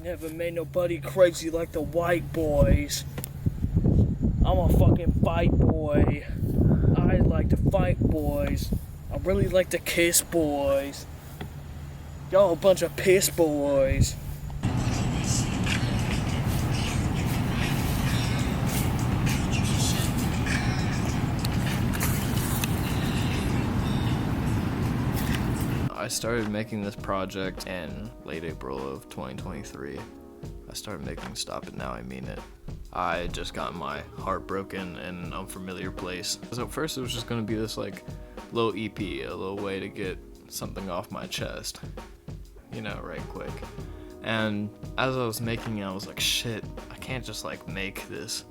Never made nobody crazy like the white boys. I'm a fucking fight boy. I like to fight boys. I really like to kiss boys. Y'all a bunch of piss boys. I started making this project in late April of 2023. I started making Stop It Now, I Mean It. I just got my heart broken in an unfamiliar place. So at first it was just gonna be this like little EP, a little way to get something off my chest, you know, right quick. And as I was making it, I was like, shit, I can't just like make this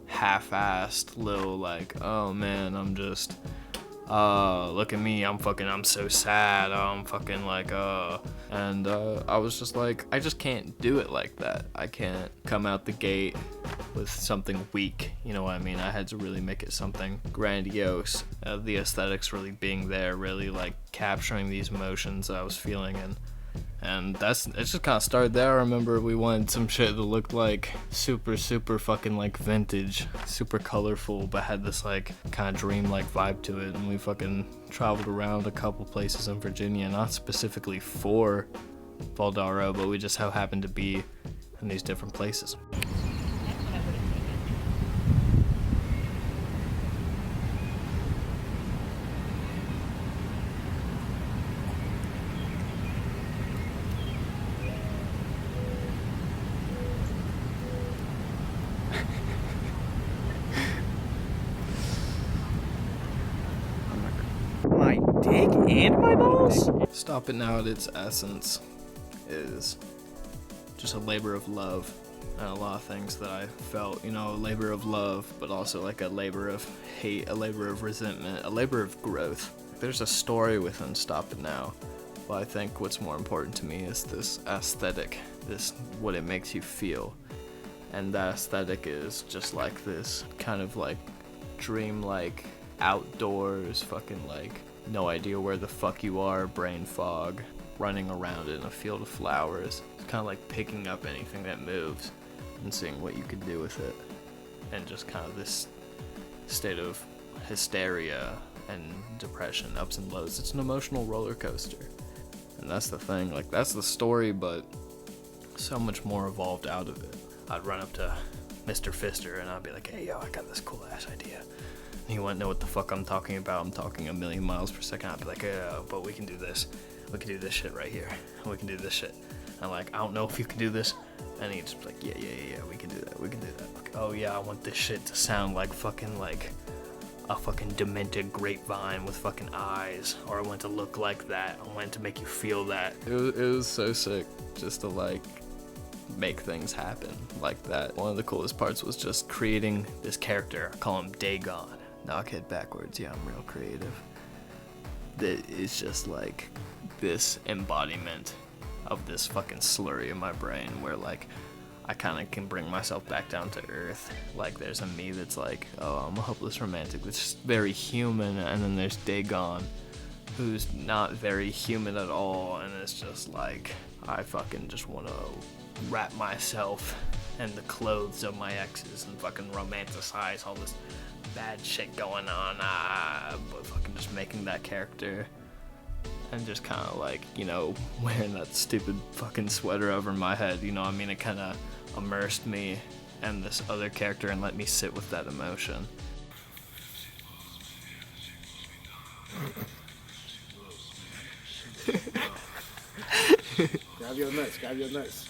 half-assed little like, oh man, I'm just look at me, I'm so sad, I'm fucking like, and I was just like, I just can't do it like that. I can't come out the gate with something weak, you know what I mean? I had to really make it something grandiose, the aesthetics really being there, really like capturing these emotions that I was feeling, and it just kind of started there. I remember we wanted some shit that looked like super fucking like vintage, super colorful, but had this like kind of dream-like vibe to it. And we fucking traveled around a couple places in Virginia, not specifically for Valdaro, but we just so happened to be in these different places. My dick and my balls? Stop It Now at its essence is just a labor of love, and a lot of things that I felt, you know, a labor of love, but also like a labor of hate, a labor of resentment, a labor of growth. There's a story within Stop It Now, but I think what's more important to me is this aesthetic, this what it makes you feel. And that aesthetic is just like this kind of like dream-like outdoors, fucking like no idea where the fuck you are, brain fog, running around in a field of flowers. It's kind of like picking up anything that moves and seeing what you could do with it, and just kind of this state of hysteria and depression, ups and lows. It's an emotional roller coaster, and that's the thing, like that's the story, but so much more evolved out of it. I'd run up to Mr. Fister and I'd be like, hey yo, I got this cool ass idea. He wouldn't know what the fuck I'm talking about. I'm talking a million miles per second. I'd be like, yeah, but we can do this. We can do this shit right here. We can do this shit. And I'm like, I don't know if you can do this. And he'd just be like, yeah, we can do that. We can do that. Like, oh yeah, I want this shit to sound like fucking like a fucking demented grapevine with fucking eyes. Or I want it to look like that. I want it to make you feel that. It was so sick just to like make things happen like that. One of the coolest parts was just creating this character. I call him Dagon. Noghead backwards, yeah, I'm real creative. That is just like this embodiment of this fucking slurry in my brain where like I kind of can bring myself back down to earth. Like there's a me that's like, oh, I'm a hopeless romantic, that's just very human, and then there's Dagon, who's not very human at all, and it's just like, I fucking just want to wrap myself in the clothes of my exes and fucking romanticize all this bad shit going on, but fucking just making that character and just kind of like, you know, wearing that stupid fucking sweater over my head, you know what I mean? It kind of immersed me in this other character and let me sit with that emotion. Grab your nuts, grab your nuts.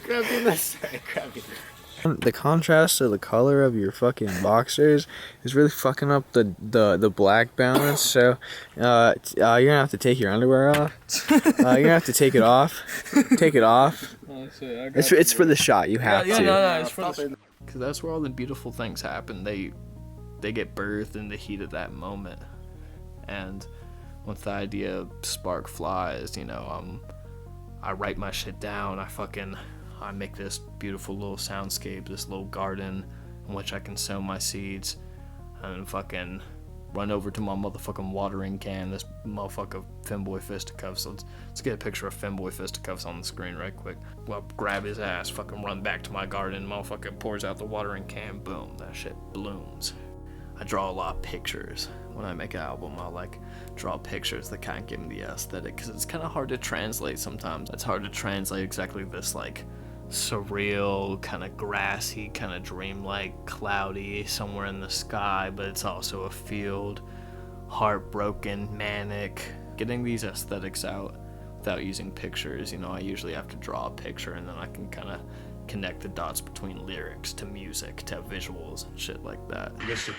Grab your nuts. Grab your nuts. The contrast of the color of your fucking boxers is really fucking up the black balance, so you're gonna have to take your underwear off. You're gonna have to take it off. Take it off. It's for the shot, you have to. No, it's for the... Because that's where all the beautiful things happen. They get birthed in the heat of that moment. And once the idea spark flies, you know, I write my shit down, I make this beautiful little soundscape, this little garden in which I can sow my seeds, and fucking run over to my motherfucking watering can, this motherfucker Femboy Fisticuffs. Let's get a picture of Femboy Fisticuffs on the screen right quick. Well, grab his ass, fucking run back to my garden, motherfucker pours out the watering can, boom, that shit blooms. I draw a lot of pictures. When I make an album, I'll like draw pictures that kind of give me the aesthetic, because it's kind of hard to translate sometimes. It's hard to translate exactly this like surreal, kind of grassy, kind of dreamlike, cloudy, somewhere in the sky, but it's also a field, heartbroken, manic. Getting these aesthetics out without using pictures, you know, I usually have to draw a picture and then I can kind of connect the dots between lyrics to music to visuals and shit like that. Mr.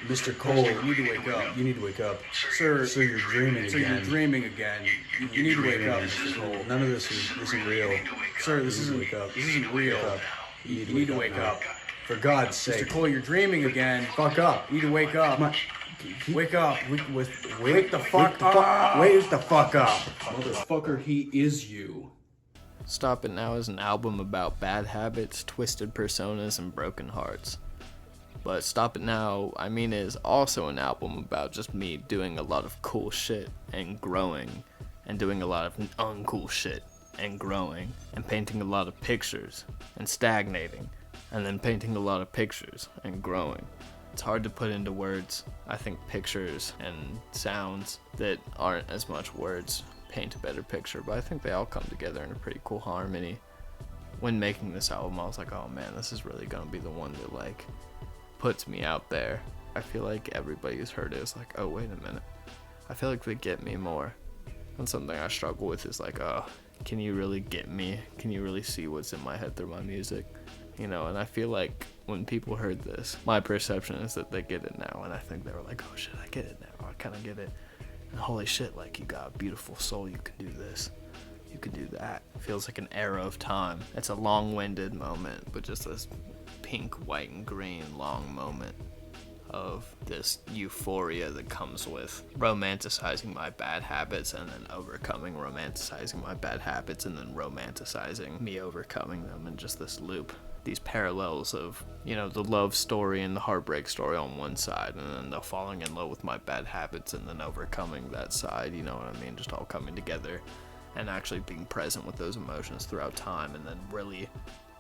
Mr. Cole, you need to wake up. You need to wake up. Sir, you're dreaming again. You're dreaming again. You need to wake up, Mr. Cole. None of this isn't real. Sir, this isn't wake up. This isn't real. You need to wake up. For God's sake. Mr. Cole, you're dreaming again. Fuck up. You need to wake up. Wake up. Wake the fuck up. Wake the fuck up. Motherfucker, he is you. Stop It Now is an album about bad habits, twisted personas, and broken hearts. But Stop It Now, I mean, is also an album about just me doing a lot of cool shit and growing, and doing a lot of uncool shit and growing, and painting a lot of pictures and stagnating, and then painting a lot of pictures and growing. It's hard to put into words. I think pictures and sounds that aren't as much words paint a better picture, but I think they all come together in a pretty cool harmony. When making this album, I was like, oh man, this is really gonna be the one that like puts me out there. I feel like everybody who's heard it is like, oh wait a minute, I feel like they get me more. And something I struggle with is like, oh, can you really get me? Can you really see what's in my head through my music? You know, and I feel like when people heard this, my perception is that they get it now, and I think they were like, oh shit, I get it now, I kind of get it. And holy shit, like, you got a beautiful soul, you can do this, you can do that. It feels like an era of time. It's a long-winded moment, but just this pink, white, and green long moment of this euphoria that comes with romanticizing my bad habits and then overcoming romanticizing my bad habits and then romanticizing me overcoming them, and just this loop, these parallels of, you know, the love story and the heartbreak story on one side, and then the falling in love with my bad habits and then overcoming that side, you know what I mean, just all coming together and actually being present with those emotions throughout time, and then really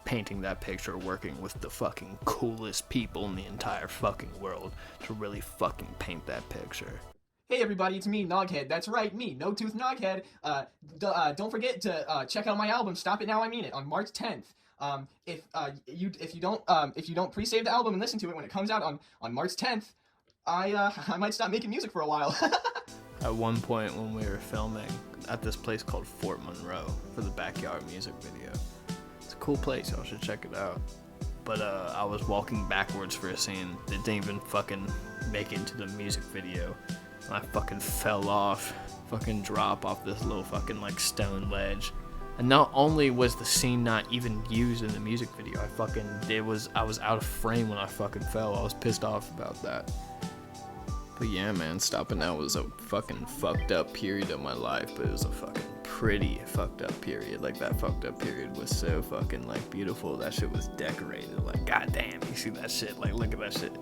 painting that picture, working with the fucking coolest people in the entire fucking world to really fucking paint that picture. Hey everybody, it's me, Noghead. That's right, me, No Tooth Noghead. Don't forget to check out my album, Stop It Now, I Mean It, on March 10th. If you don't pre-save the album and listen to it when it comes out on March 10th, I might stop making music for a while. At one point when we were filming at this place called Fort Monroe for the Backyard music video. It's a cool place, y'all should check it out. But I was walking backwards for a scene that didn't even fucking make it into the music video. And I fucking fell off, fucking drop off this little fucking like stone ledge. And not only was the scene not even used in the music video, I was out of frame when I fucking fell. I was pissed off about that. But yeah, man, Stop It Now was a fucking fucked up period of my life, but it was a fucking pretty fucked up period. Like, that fucked up period was so fucking like beautiful. That shit was decorated. Like, goddamn, you see that shit? Like, look at that shit.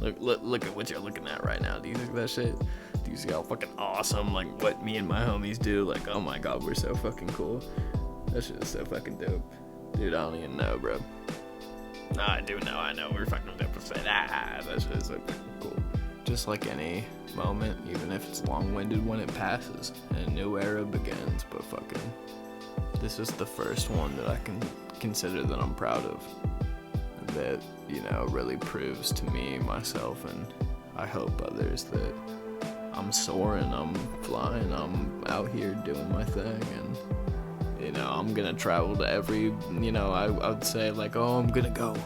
Look at what you're looking at right now. Do you think that shit? Do you see how fucking awesome, like, what me and my homies do? Like, oh my god, we're so fucking cool. That shit is so fucking dope. Dude, I don't even know, bro. Nah, I do know, I know. We're fucking dope. That shit is so fucking cool. Just like any moment, even if it's long-winded when it passes, and a new era begins, but fucking, this is the first one that I can consider that I'm proud of. That, you know, really proves to me, myself, and I hope others that I'm soaring, I'm flying, I'm out here doing my thing, and you know, I'm gonna travel to every, you know, I would say like, oh, I'm gonna go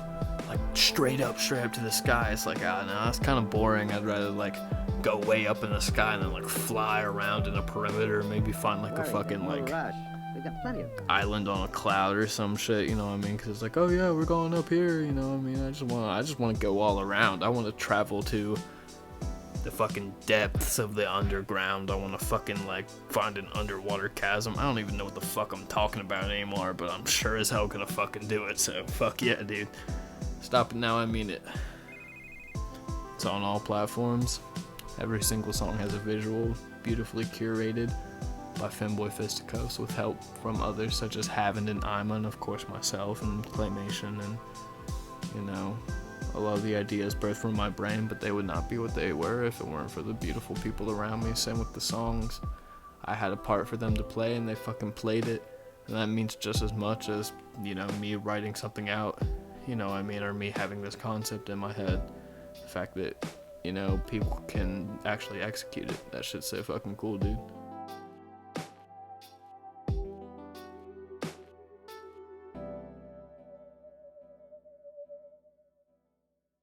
like straight up to the sky. It's like, no, that's kind of boring. I'd rather like go way up in the sky and then like fly around in a perimeter, maybe find like a fucking like island on a cloud or some shit, you know what I mean? Because it's like, oh yeah, we're going up here, you know what I mean? I just want to go all around. I want to travel to the fucking depths of the underground. I want to fucking like find an underwater chasm. I don't even know what the fuck I'm talking about anymore, but I'm sure as hell gonna fucking do it. So fuck yeah, dude. Stop It Now, I Mean It. It's on all platforms. Every single song has a visual, beautifully curated by Femboy Fisticos with help from others such as Havind and Ima, and of course myself and Claymation, and you know, a lot of the ideas birthed from my brain, but they would not be what they were if it weren't for the beautiful people around me. Same with the songs. I had a part for them to play and they fucking played it, and that means just as much as, you know, me writing something out, you know what I mean, or me having this concept in my head. The fact that, you know, people can actually execute it, that shit's so fucking cool, dude.